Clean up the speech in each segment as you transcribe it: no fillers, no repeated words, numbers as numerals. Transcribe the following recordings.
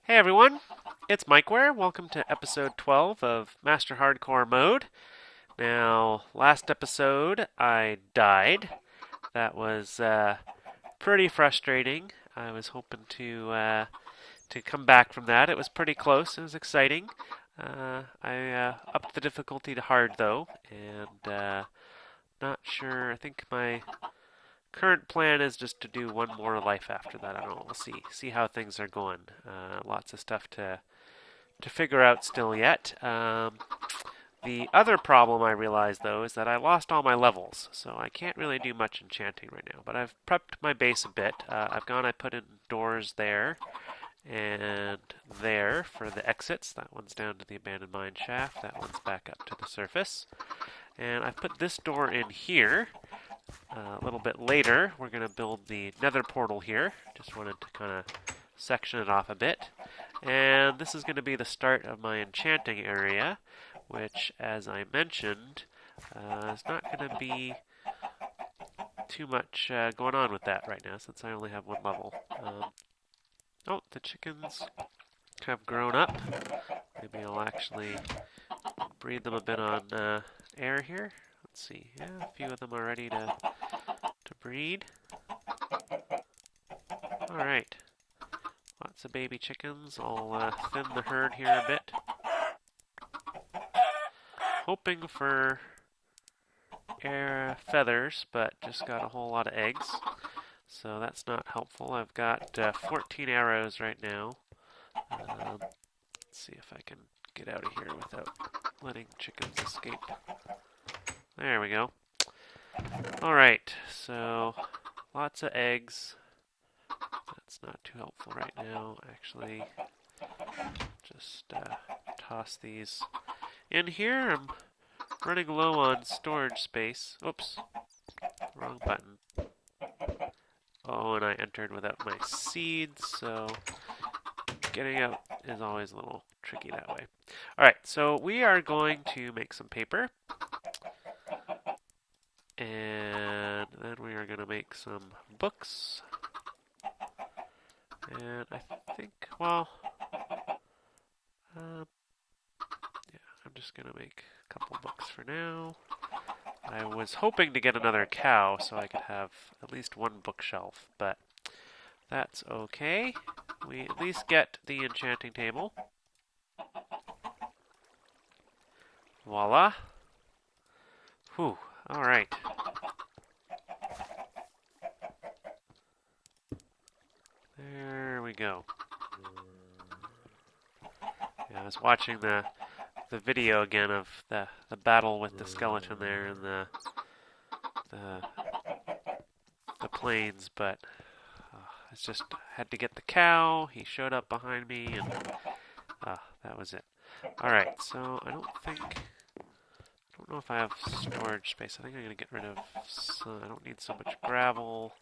Hey everyone, it's MikeWare. Welcome to episode 12 of Master Hardcore Mode. Now, last episode I died. That was pretty frustrating. I was hoping to come back from that. It was pretty close. It was exciting. I upped the difficulty to hard though, and not sure. I think my current plan is just to do one more life after that. I don't know. We'll see how things are going. Lots of stuff to figure out still yet. The other problem I realized though is that I lost all my levels, so I can't really do much enchanting right now. But I've prepped my base a bit. I put in doors there and there for the exits. That one's down to the abandoned mine shaft. That one's back up to the surface. And I've put this door in here. A little bit later, we're going to build the nether portal here. Just wanted to kind of section it off a bit. And this is going to be the start of my enchanting area, which, as I mentioned, is not going to be too much going on with that right now, since I only have one level. Oh, the chickens have grown up. Maybe I'll actually breed them a bit on air here. Let's see. Yeah, a few of them are ready to breed. All right. Lots of baby chickens. I'll thin the herd here a bit. Hoping for air feathers, but just got a whole lot of eggs. So that's not helpful. I've got 14 arrows right now. Let's see if I can get out of here without letting chickens escape. There we go. Alright, so lots of eggs. That's not too helpful right now. Actually, just toss these in here. I'm running low on storage space. Oops, wrong button. Oh, and I entered without my seeds, so getting out is always a little tricky that way. Alright, so we are going to make some paper. And then we are going to make some books. And I think, well, yeah, I'm just going to make a couple books for now. I was hoping to get another cow so I could have at least one bookshelf, but that's okay. We at least get the enchanting table. Voila. Whew, alright. There we go. Yeah, I was watching the video again of the battle with the skeleton there in the the plains, but I just had to get the cow. He showed up behind me, and that was it. All right, so I don't know if I have storage space. I think I'm gonna get rid of. I don't need so much gravel,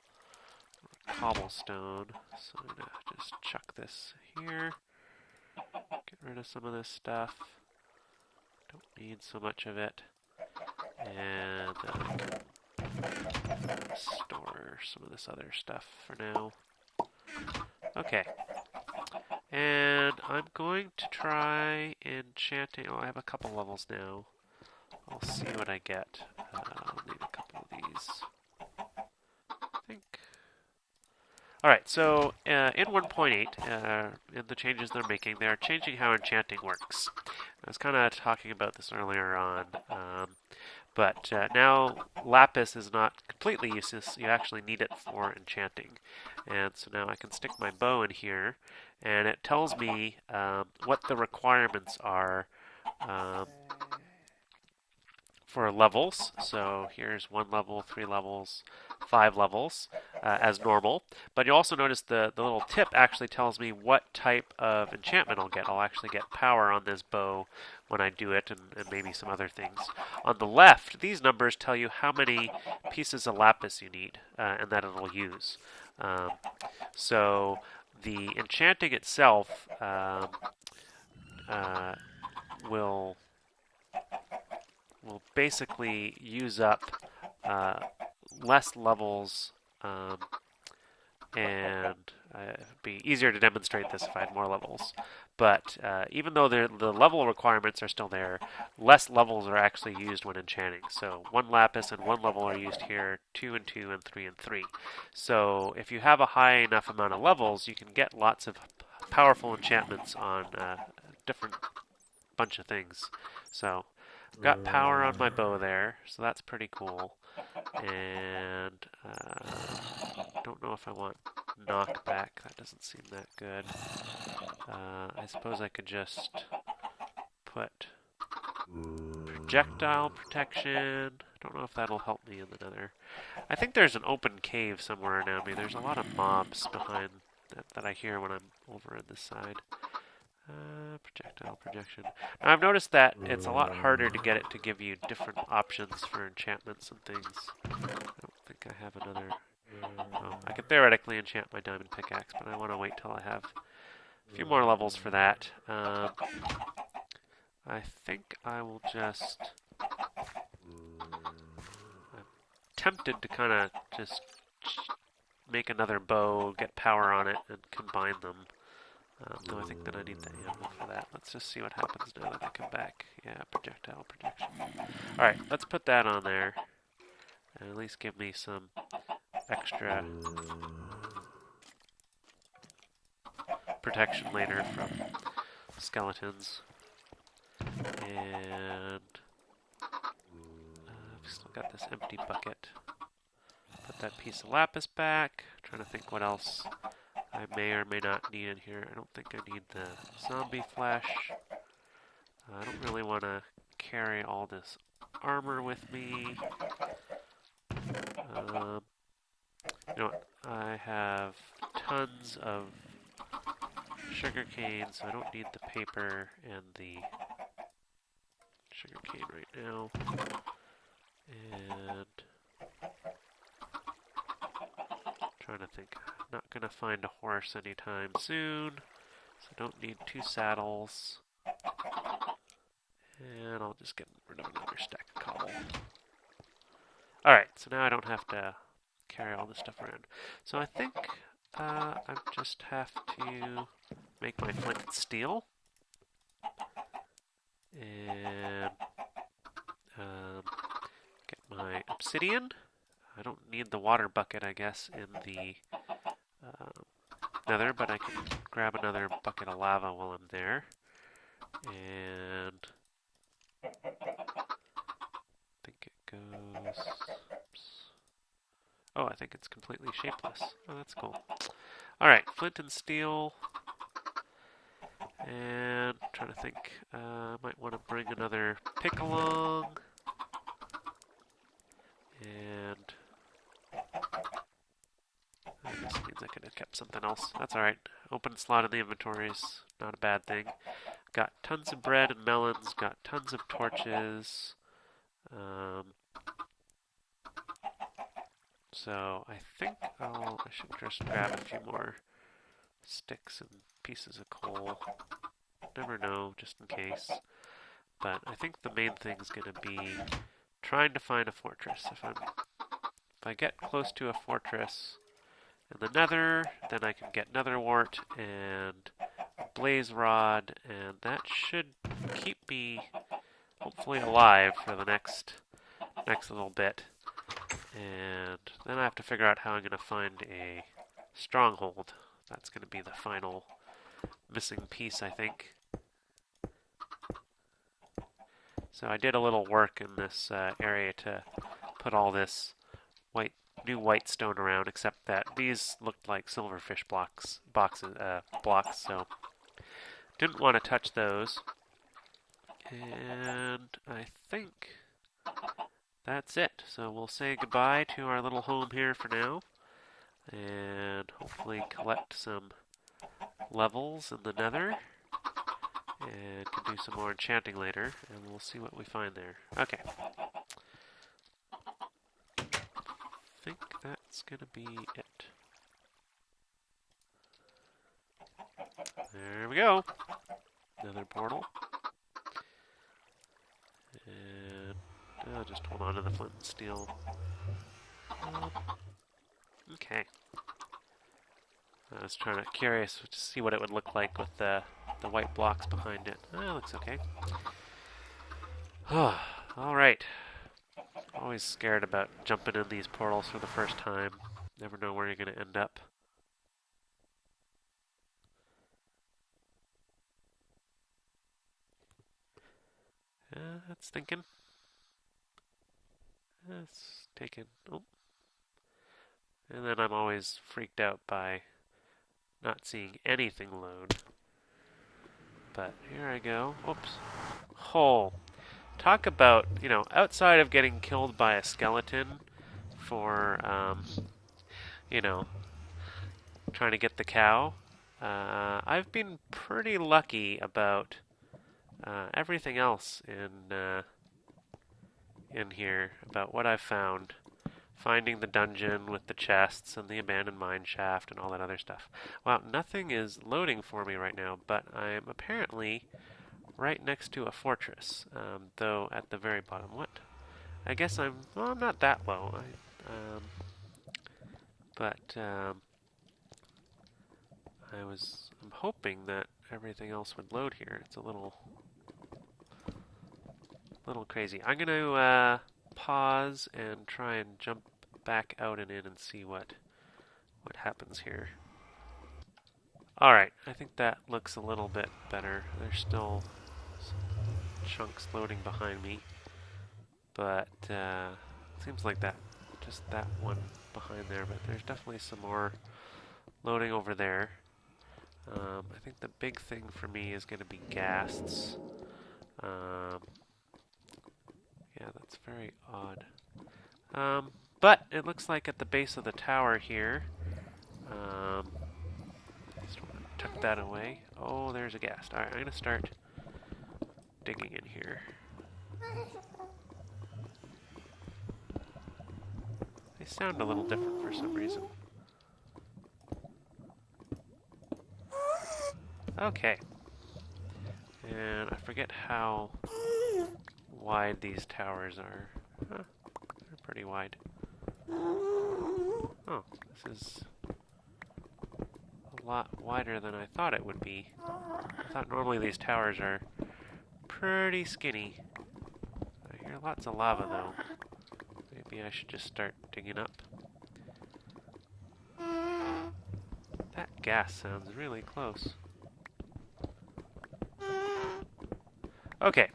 or cobblestone, so I'm gonna just chuck this here. Get rid of some of this stuff. Don't need so much of it. And I can store some of this other stuff for now. Okay. And I'm going to try enchanting. Oh, I have a couple levels now. I'll see what I get. I'll need a couple of these. I think. Alright, so in 1.8, in the changes they're making, they're changing how enchanting works. I was kind of talking about this earlier on, but now lapis is not completely useless. You actually need it for enchanting. And so now I can stick my bow in here, and it tells me what the requirements are for levels. So here's 1 level, 3 levels, 5 levels as normal. But you also notice the little tip actually tells me what type of enchantment I'll get. I'll actually get power on this bow when I do it, and maybe some other things. On the left, these numbers tell you how many pieces of lapis you need and that it'll use. So the enchanting itself will basically use up less levels and it'd be easier to demonstrate this if I had more levels. But even though the level requirements are still there, less levels are actually used when enchanting. So 1 lapis and 1 level are used here, 2 and 2 and 3 and 3. So if you have a high enough amount of levels, you can get lots of powerful enchantments on different bunch of things. So I've got power on my bow there, so that's pretty cool. And don't know if I want knockback. That doesn't seem that good. I suppose I could just put projectile protection. Don't know if that'll help me in the nether. I think there's an open cave somewhere around me. There's a lot of mobs behind that I hear when I'm over on this side. Projectile projection. Now I've noticed that it's a lot harder to get it to give you different options for enchantments and things. I don't think I have another... Oh, I could theoretically enchant my diamond pickaxe, but I want to wait till I have a few more levels for that. I think I will just... I'm tempted to kind of just make another bow, get power on it, and combine them. Though I think that I need the ammo for that. Let's just see what happens now that I come back. Yeah, projectile projection. Alright, let's put that on there. And at least give me some extra protection later from skeletons. And I've still got this empty bucket. Put that piece of lapis back. Trying to think what else I may or may not need in here. I don't think I need the zombie flesh. I don't really want to carry all this armor with me. You know what? I have tons of sugarcane, so I don't need the paper and the sugarcane right now. And trying to think. Not gonna find a horse anytime soon, so I don't need 2 saddles. And I'll just get rid of another stack of cobble. Alright, so now I don't have to carry all this stuff around. So I think I just have to make my flint and steel. And get my obsidian. I don't need the water bucket, I guess, in the nether, but I can grab another bucket of lava while I'm there. And I think it goes... Oops. Oh, I think it's completely shapeless. Oh, that's cool. Alright, flint and steel. And I'm trying to think, I might want to bring another pick along. And this means I could have kept something else. That's alright. Open slot in the inventory is not a bad thing. Got tons of bread and melons, got tons of torches. So I think I should just grab a few more sticks and pieces of coal. Never know, just in case. But I think the main thing is going to be trying to find a fortress. If I get close to a fortress in the nether, then I can get nether wart and blaze rod, and that should keep me hopefully alive for the next little bit. And then I have to figure out how I'm going to find a stronghold. That's going to be the final missing piece, I think. So I did a little work in this area to put all this new white stone around, except that these looked like silverfish blocks, so didn't want to touch those. And I think that's it. So we'll say goodbye to our little home here for now, and hopefully collect some levels in the nether, and can do some more enchanting later, and we'll see what we find there. Okay. I think that's gonna be it. There we go. Another portal. And I'll just hold on to the flint and steel. Okay. I was curious to see what it would look like with the white blocks behind it. Oh, it looks okay. All right. Always scared about jumping in these portals for the first time. Never know where you're going to end up. That's thinking. That's taken. Oh. And then I'm always freaked out by not seeing anything load. But here I go. Oops. Oh. Talk about, outside of getting killed by a skeleton for, trying to get the cow, I've been pretty lucky about everything else in here, about what I've found. Finding the dungeon with the chests and the abandoned mine shaft and all that other stuff. Wow, nothing is loading for me right now, but I'm apparently right next to a fortress, though at the very bottom. What? I guess I'm not that low. I'm hoping that everything else would load here. It's a little crazy. I'm going to pause and try and jump back out and in and see what happens here. Alright, I think that looks a little bit better. There's still some chunks loading behind me, but it seems like just that one behind there, but there's definitely some more loading over there. I think the big thing for me is going to be ghasts. Yeah, that's very odd. But it looks like at the base of the tower here, just want to tuck that away. Oh, there's a ghast. Alright, I'm going to start digging in here. They sound a little different for some reason. Okay. And I forget how wide these towers are. Huh, they're pretty wide. Oh, this is a lot wider than I thought it would be. I thought normally these towers are pretty skinny. I hear lots of lava though. Maybe I should just start digging up. That gas sounds really close. Okay,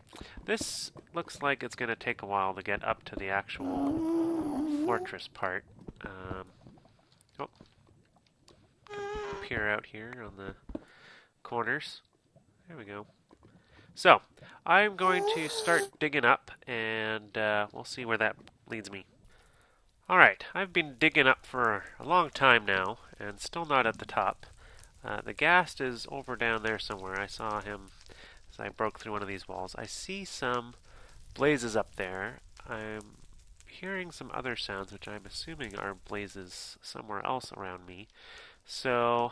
this looks like it's going to take a while to get up to the actual fortress part. Peer out here on the corners. There we go. So, I'm going to start digging up, and we'll see where that leads me. Alright, I've been digging up for a long time now, and still not at the top. The ghast is over down there somewhere. I saw him as I broke through one of these walls. I see some blazes up there. I'm hearing some other sounds, which I'm assuming are blazes somewhere else around me. So,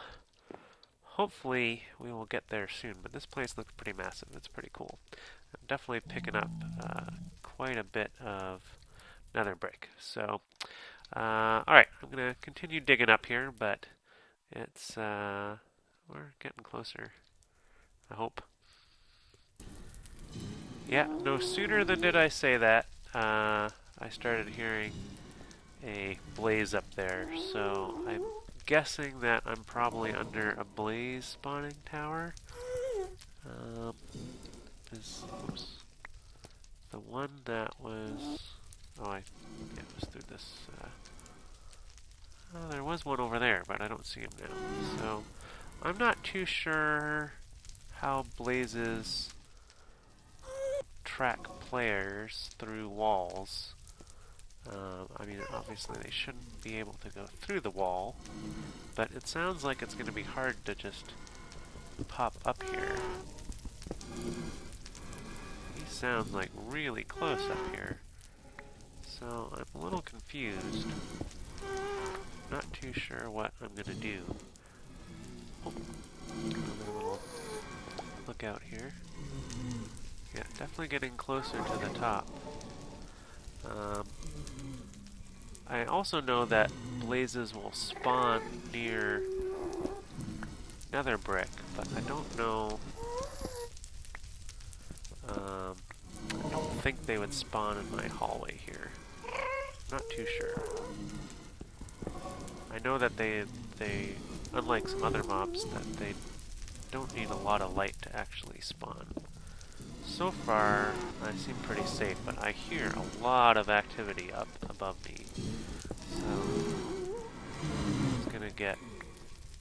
hopefully we will get there soon. But this place looks pretty massive. It's pretty cool. I'm definitely picking up quite a bit of nether brick. So, alright, I'm going to continue digging up here, but it's, we're getting closer, I hope. Yeah, no sooner than did I say that, I started hearing a blaze up there, so I'm guessing that I'm probably under a blaze spawning tower. Oops. The one that was... Oh, it was through this... Oh, there was one over there, but I don't see him now. So, I'm not too sure how blazes track players through walls. I mean, obviously they shouldn't be able to go through the wall, but it sounds like it's going to be hard to just pop up here. He sounds like really close up here, so I'm a little confused. Not too sure what I'm going to do. Oh, another little lookout here. Yeah, definitely getting closer to the top. I also know that blazes will spawn near nether brick, but I don't know. I don't think they would spawn in my hallway here. Not too sure. I know that they unlike some other mobs, that they don't need a lot of light to actually spawn. So far, I seem pretty safe, but I hear a lot of activity up above me. So, it's gonna get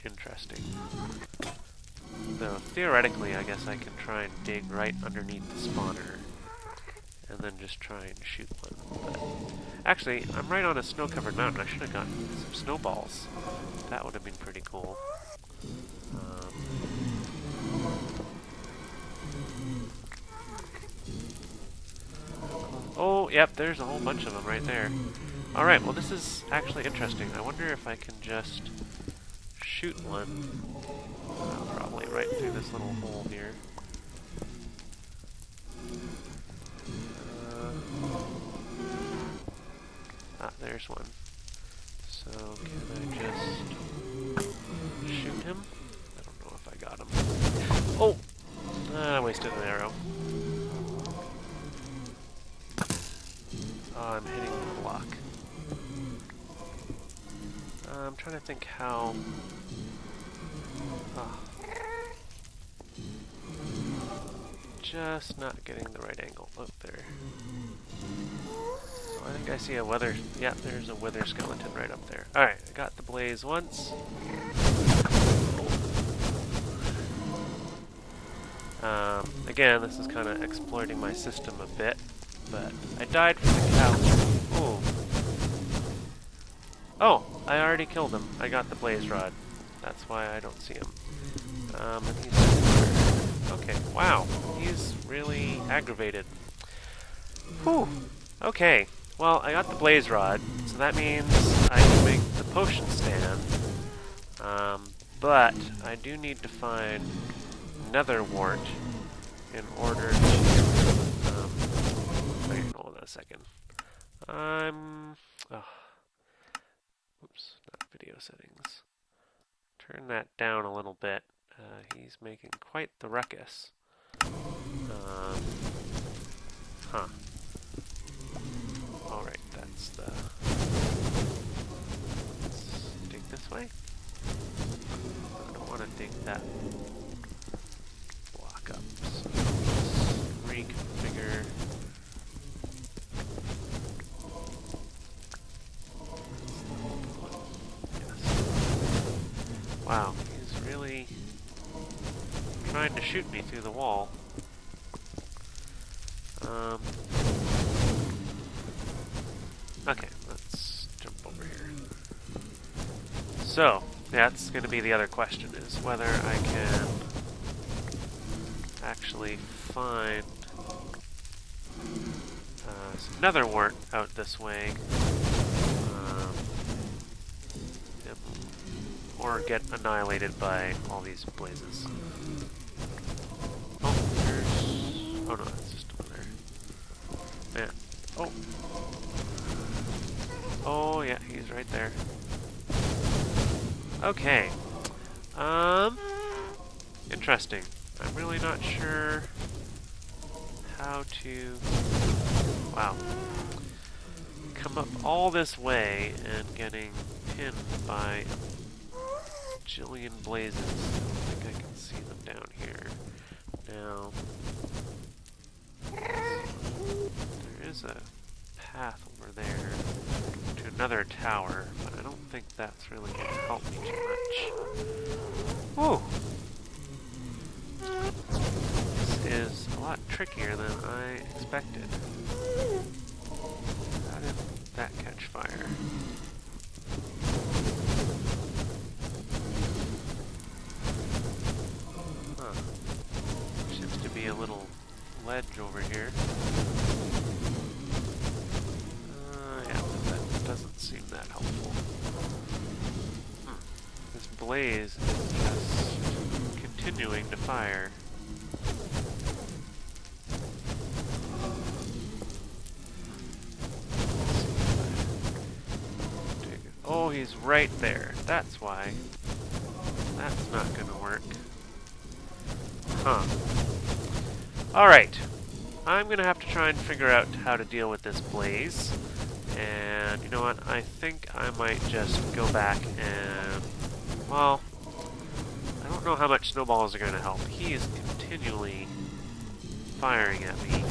interesting. Though, theoretically, I guess I can try and dig right underneath the spawner, and then just try and shoot one. But actually, I'm right on a snow-covered mountain. I should have gotten some snowballs. That would have been pretty cool. Oh, yep, there's a whole bunch of them right there. Alright, well this is actually interesting. I wonder if I can just shoot one. Probably right through this little hole here. There's one. So, can I just shoot him? I don't know if I got him. Oh! I wasted an arrow. Oh, I'm hitting the block. I'm trying to think how... Oh. Just not getting the right angle. Look there. I think I see a wither. Yeah, there's a wither skeleton right up there. Alright, I got the blaze once. Again, this is kind of exploiting my system a bit, but I died from the cow. Oh. Oh, I already killed him. I got the blaze rod. That's why I don't see him. And he's okay, wow. He's really aggravated. Whew. Okay. Well, I got the blaze rod, so that means I can make the potion stand. But I do need to find nether wart in order to... wait, hold on a second. Oops, not video settings. Turn that down a little bit. He's making quite the ruckus. Huh. Alright, that's the... Let's dig this way. I don't want to dig that block up, so let's reconfigure. Yes. Wow, he's really trying to shoot me through the wall. Okay, let's jump over here. So, that's going to be the other question, is whether I can actually find some nether wart out this way, or get annihilated by all these blazes. Oh, there's... Oh no, that's just over there. Man. Oh! Oh, yeah, he's right there. Okay. Interesting. I'm really not sure how to... Wow. Come up all this way and getting pinned by a jillion blazes. I don't think I can see them down here. Now, there is a path over there to another tower, but I don't think that's really going to help me too much. Whew! This is a lot trickier than I expected. How did that catch fire? Huh. Seems to be a little ledge over here. Yeah, but that doesn't seem that helpful. This blaze is just continuing to fire. Oh, he's right there. That's why. That's not gonna work. Huh. Alright. I'm gonna have to try and figure out how to deal with this blaze. And you know what? I think I might just go back and... Well, I don't know how much snowballs are gonna help. He is continually firing at me.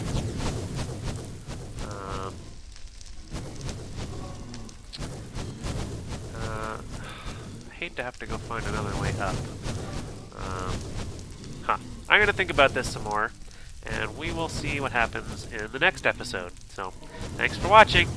I hate to have to go find another way up. I'm going to think about this some more, and we will see what happens in the next episode. So, thanks for watching!